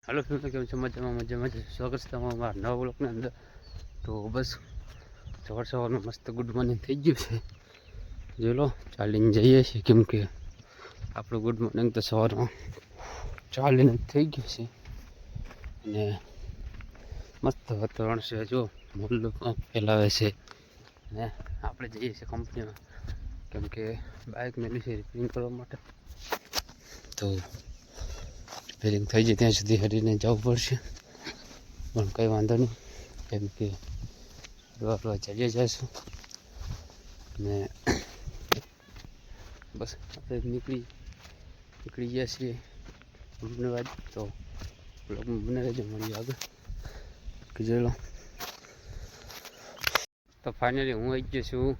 Hello friends, કેમ છો? મજામાં સ્વાગત છે તમારું મારા નવા બ્લોગની અંદર। તો બસ સવારમાં મસ્ત ગુડ મોર્નિંગ થઈ ગયું છે। જોઈ લો, ચાલીને જઈએ છીએ કેમ કે આપણું ગુડ મોર્નિંગ તો સવારમાં ચાલીને થઈ ગયું છે અને મસ્ત વાતાવરણ છે। જો મોલ્લો ફેલાવે છે અને આપણે જઈએ છીએ કંપનીમાં કેમ કે બાઇક મેળવી છે રિપેરિંગ કરવા માટે। તો રિપેરિંગ થઈ જાય ત્યાં સુધી હરીને જવું પડશે, પણ કંઈ વાંધો નહીં કેમ કે દવા ચાલીએ જઈશું ને બસ આપણે નીકળી ગયા છીએ ધન્યવાદ। તો બ્લોગમાં બને રહેજો, મળીએ આગળ કે જોઈ લો। તો ફાઇનલી હું આવી ગયો છું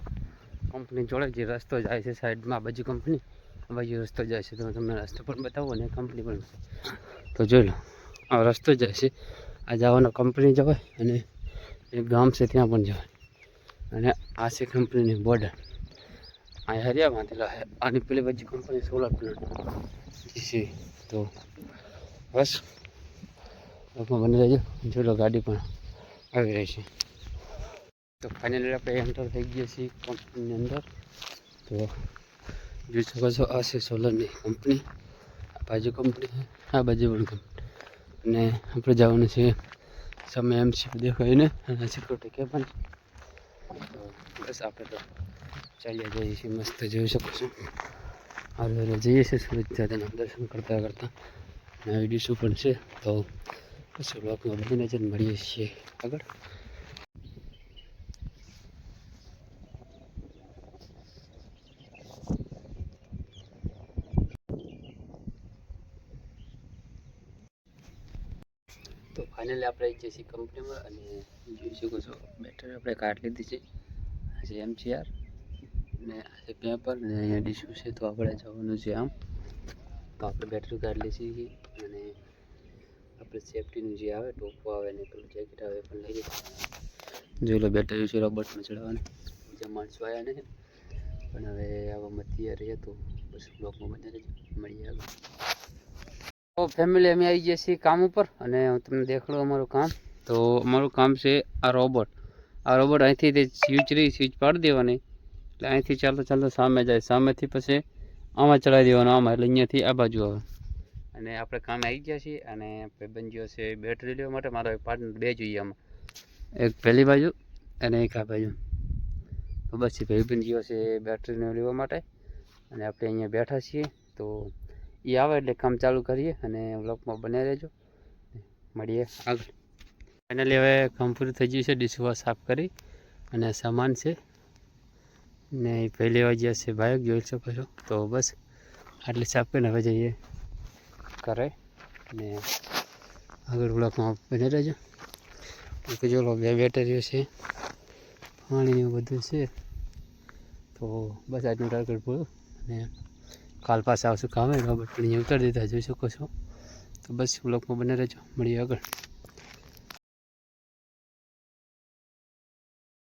કંપની જોડે, જે રસ્તો જાય છે સાઈડમાં આ બાજુ કંપની, આ બાજુ રસ્તો જાય છે। તો તમને રસ્તો પણ બતાવો અને કંપની પણ। તો જોઈ લો, આ રસ્તો જાય છે, આ જવાનો કંપની જવાય અને એક ગામ છે ત્યાં પણ જવાય અને આ છે કંપનીની બોર્ડર। આ હરિયા બાંધેલા છે, આની પેલી બાજુ કંપની સોલાર પ્લાન્ટ છે। તો બસ લોકોમાં બની રહેજો, જોઈ લો ગાડી પણ આવી રહી છે। તો ફાઇનલી આપણે એન્ટર થઈ ગયા છીએ કંપનીની અંદર। તો જોઈ શકો છો, આ છે સોલરની કંપની, આ બાજુ કંપની છે, આ બાજુ પણ કંપની, અને આપણે જવાનું છે સામે એમસી દેખાઈને અને સિક્યુરિટી કેબન। તો બસ આપણે તો ચાલ્યા જઈએ છીએ, મસ્ત જોઈ શકો છો હાલ જઈએ છીએ સૂરજ દાદાના દર્શન કરતાં અને વિડીયો પણ છે। તો બસ બ્લોગમાં બધી નજર મળીએ છીએ આગળ। તો ફાઇનલી આપણે જઈએ છીએ કંપનીમાં અને જોઈ શકો છો બેટરી આપણે કાઢ લીધી છે। આ છે MCR ને આ છે પેપર ને અહીંયા ડીશું છે। તો આપણે જવાનું છે આમ, તો આપણે બેટરી કાઢ લીધી છે અને આપણે સેફટીનું જે આવે ટોપો આવે ને પેલું જેકેટ આવે પણ લઈ લીધું। જોઈ લો, બેટરી છે રોબોટમાં ચડાવવાની, બીજા માણસો આવ્યા નહીં પણ હવે આવામાં તૈયાર રહીએ। તો બસ બ્લોકમાં બને રહેજો, મળીએ આગળ। તો ફેમિલી અમે આવી ગયા છીએ કામ ઉપર અને હું તમને દેખાડું અમારું કામ। તો અમારું કામ છે આ રોબોટ અહીંથી તે સ્વિચ પાડી દેવાની, એટલે અહીંથી ચાલતો સામે જાય, સામેથી પછી આમાં ચડાવી દેવાનું આમાં, એટલે અહીંયાથી આ બાજુ આવે અને આપણે કામે આવી ગયા છીએ। અને ભાઈબંધીઓ છે બેટરી લેવા માટે, મારો એક પાર્ટનર બે જોઈએ આમાં, એક પહેલી બાજુ અને એક આ બાજુ। તો બસ એ ભાઈબંધીઓ છે બેટરીને લેવા માટે અને આપણે અહીંયા બેઠા છીએ। તો એ આવે એટલે કામ ચાલુ કરીએ અને બ્લોકમાં બન્યા રહેજો, મળીએ આગળ। ફાઇનલી હવે કામ પૂરું થઈ ગયું છે, ડીશવોશ સાફ કરી અને સામાન છે ને એ પહેલી વાર ગયા છે બાઇક, જોઈ શકો છો। તો બસ આટલી સાફ કરીને હવે જઈએ કરે ને આગળ બ્લોકમાં બની રહેજો। કે જો બે બેટરીઓ છે, પાણી એવું બધું છે। તો બસ આજનું ટાર્ગેટ પૂરું અને કાલ પાછા આવશું કામે, રોબોટ પણ અહીંયા ઉતારી દીધા જોઈ શકો છો। તો બસ બ્લોકમાં બને રહેજો, મળીએ આગળ।